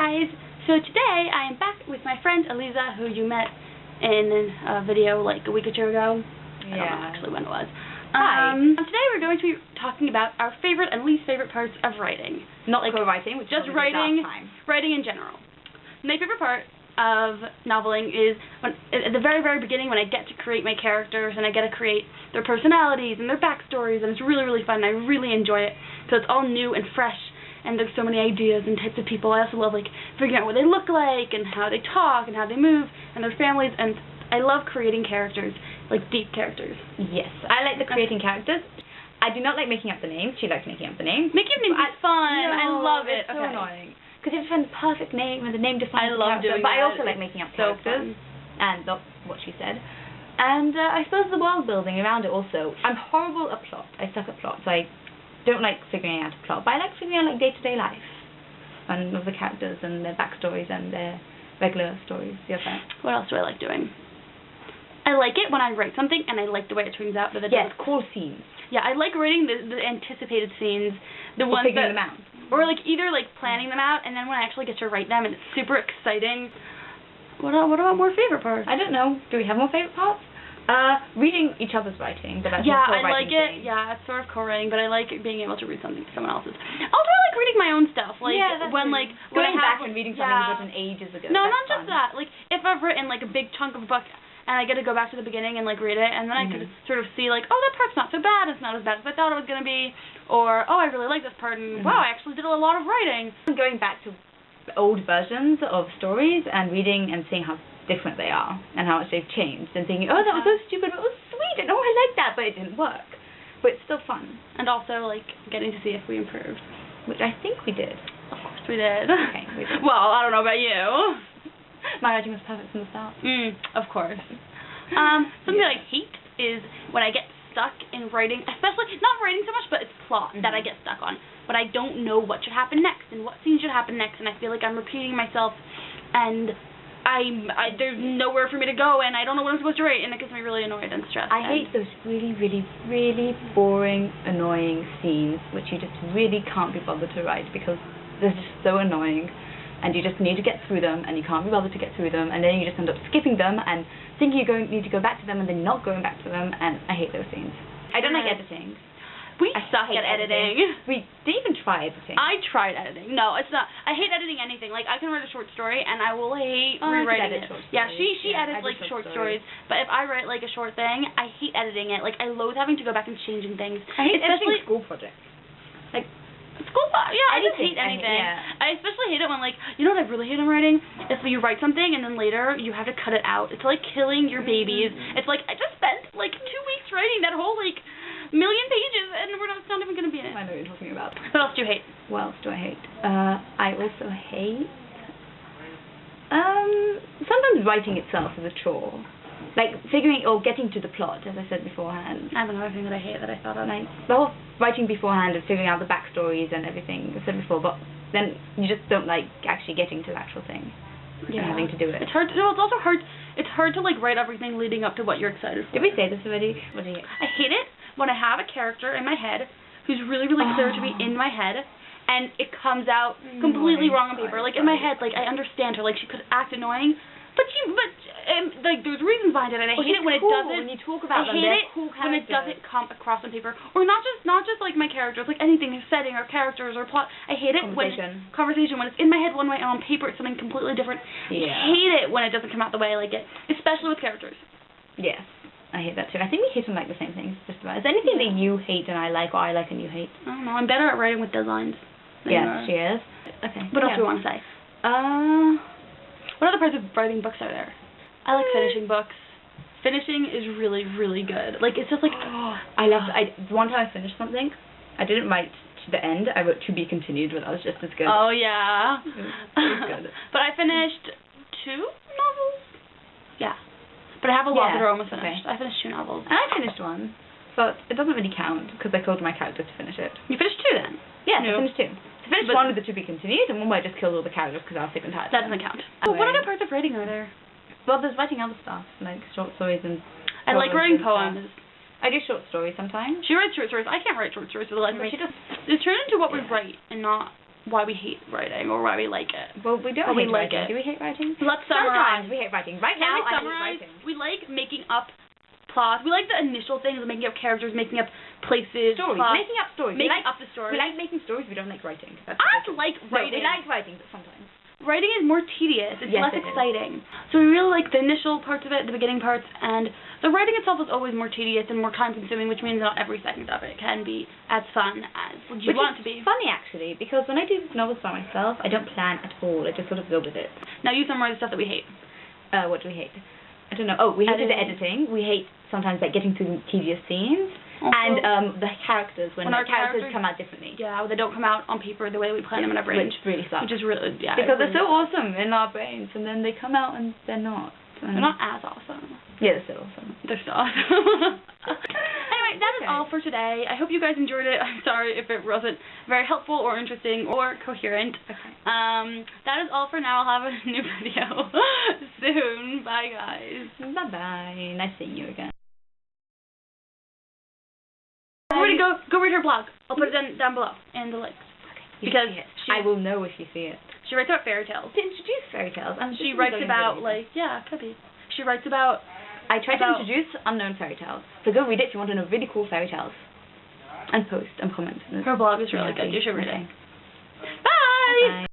guys! So today I am back with my friend Aliza, who you met in a video like a week or two ago. Yeah. I don't know actually when it was. Hi. Today we're going to be talking about our favorite and least favorite parts of writing. Not like co-writing, which just is writing, last time. writing in general. My favorite part of noveling is when, at the very, very beginning, when I get to create my characters and I get to create their personalities and their backstories, and it's really, really fun, and I really enjoy it because it's all new and fresh, and there's so many ideas and types of people. I also love like figuring out what they look like and how they talk and how they move and their families, and I love creating characters, like deep characters. Yes, I like the creating characters. I do not like making up the names. She likes making up the names. Making up names is fun. No, I love it. It's so annoying. Because you have to find the perfect name and the name defines I love the character. doing But that. I also like making up so characters. fun. And that's what she said. And I suppose the world building around it also. I'm horrible at plot. I suck at plot. So I don't like figuring out a plot. But I like figuring out like day-to-day life. And of the characters and their backstories and their regular stories. Yes, what else do I like doing? I like it when I write something and I like the way it turns out. Yes, cool scenes. Yeah, I like writing the anticipated scenes, the ones figuring them out. Or like either like planning them out, and then when I actually get to write them, and it's super exciting. What about more favorite parts? I don't know. Do we have more favorite parts? Reading each other's writing, but that's yeah, more I like it. thing. Yeah, it's sort of co-writing, but I like being able to read something someone else's. Also, I like reading my own stuff. Like yeah, when true. like when going I have, back and reading something you've written ages ago. No, that's not just fun. that. Like if I've written like a big chunk of a book, and I get to go back to the beginning and like read it, and then I could sort of see like, oh, that part's not so bad. It's not as bad as I thought it was gonna be. Or, oh, I really like this part, and wow, I actually did a lot of writing. Going back to old versions of stories and reading and seeing how different they are and how much they've changed and thinking, oh, that was so stupid, but it was sweet, and oh, I like that, but it didn't work. But it's still fun. And also, like, getting to see if we improved. Which I think we did. Of course we did. Okay, we did. Well, I don't know about you. My writing was perfect from the start. Of course. Something that I hate is when I get stuck in writing, especially, not writing so much, but it's plot that I get stuck on. But I don't know what should happen next and what scene should happen next, and I feel like I'm repeating myself, and there's nowhere for me to go, and I don't know what I'm supposed to write, and it gets me really annoyed and stressed. I hate those really, really, really boring, annoying scenes which you just really can't be bothered to write because they're just so annoying. And you just need to get through them, and you can't be bothered to get through them, and then you just end up skipping them, and thinking you need to go back to them, and then not going back to them, and I hate those scenes. I don't like editing. We suck at editing. We didn't even try editing. I tried editing. No, it's not. I hate editing anything. Like, I can write a short story, and I will hate rewriting it. Yeah, she edits, like, short stories. But if I write, like, a short thing, I hate editing it. Like, I loathe having to go back and changing things. I hate editing school projects. Like, I just hate anything. I especially hate it when, like, you know what I really hate in writing? If you write something and then later you have to cut it out. It's like killing your babies. It's like, I just spent, like, 2 weeks writing that whole, like, million pages, and it's not even going to be in it. I know what you're talking about. What else do you hate? What else do I hate? I also hate... sometimes writing itself is a chore. Like, figuring or getting to the plot, as I said beforehand. I have another thing that I hate that I thought of. Like, the whole writing beforehand and figuring out the backstories and everything, I said before, but then you just don't like actually getting to the actual thing and having to do it. It's hard to, it's also hard, it's hard to, like, write everything leading up to what you're excited for. Did we say this already? What do you hate? I hate it when I have a character in my head who's really, really clear to me in my head, and it comes out completely wrong on paper. Like, in my head, like, I understand her, like, she could act annoying, but like, there's reasons behind it, and I hate it when it doesn't. When you talk about them, they're cool characters. When it doesn't come across on paper, or not just like my characters, like anything, their setting or characters or plot. I hate it when it's in my head one way and on paper it's something completely different. Yeah. I hate it when it doesn't come out the way I like it, especially with characters. Yes, I hate that too. I think we hate and like the same things. Just about. Is there anything that you hate and I like, or I like and you hate? I don't know. I'm better at writing with deadlines. Yes, she is. Okay. What else do you want to say? What other parts of writing books are there? I like finishing books. Finishing is really, really good. Like, it's just like... I love... one time I finished something, I didn't write to the end. I wrote to be continued, but that was just as good. Oh, yeah. It was good. But I finished 2 novels? Yeah. But I have a lot that are almost finished. I finished 2 novels. And I finished one, but it doesn't really count, because I told my character to finish it. You finished 2 then? Yes, I finished 2. I finished one with the to be continued, and one where I just killed all the characters because I was sick and tired. That doesn't count. What other parts of writing are there? Well, there's writing other stuff, like short stories and... I like writing poems. I do short stories sometimes. She writes short stories. I can't write short stories for the life of me. She does. It's turned into what we write and not why we hate writing or why we like it. Well, we don't But we hate like writing. it. Do we hate writing? Let's summarize. Sometimes we hate writing. Right Can now, we I hate summarize? writing. We like making up plots. We like the initial things, making up characters, making up places, Stories. plots, Making up stories. making we like, up the story. We like making stories. We don't like writing. That's I the like difference. writing. No, we like writing, but sometimes. Writing is more tedious. It's Yes, less it is. exciting. So we really like the initial parts of it, the beginning parts, and the writing itself is always more tedious and more time-consuming, which means not every second of it can be as fun as you Which want is to be. funny, actually, because when I do novels by myself, I don't plan at all. I just sort of go with it. Now you summarize the stuff that we hate. What do we hate? I don't know. Oh, we hate the Editing. editing. We hate sometimes like getting through tedious scenes. Also, And the characters, when our the characters characters- come out differently. yeah, they don't come out on paper the way we plan them in our brains. Which really sucks. Which is really, yeah. Because it they're so really awesome in our brains, and then they come out and they're not. They're not as awesome. Yeah, they're still awesome. They're still awesome. Anyway, that is Okay. all for today. I hope you guys enjoyed it. I'm sorry if it wasn't very helpful or interesting or coherent. Okay. That is all for now. I'll have a new video soon. Bye, guys. Bye-bye. Nice seeing you again. Everybody go read her blog. I'll put it down below in the links. Because I will know if you see it. she writes about fairy tales. To introduce fairy tales. And She writes about, like, yeah, could be. She writes about, I try to about- introduce unknown fairy tales. So go read it if you want to know really cool fairy tales. And post and comment. her blog is really good. You should read Okay. it. Bye! Bye.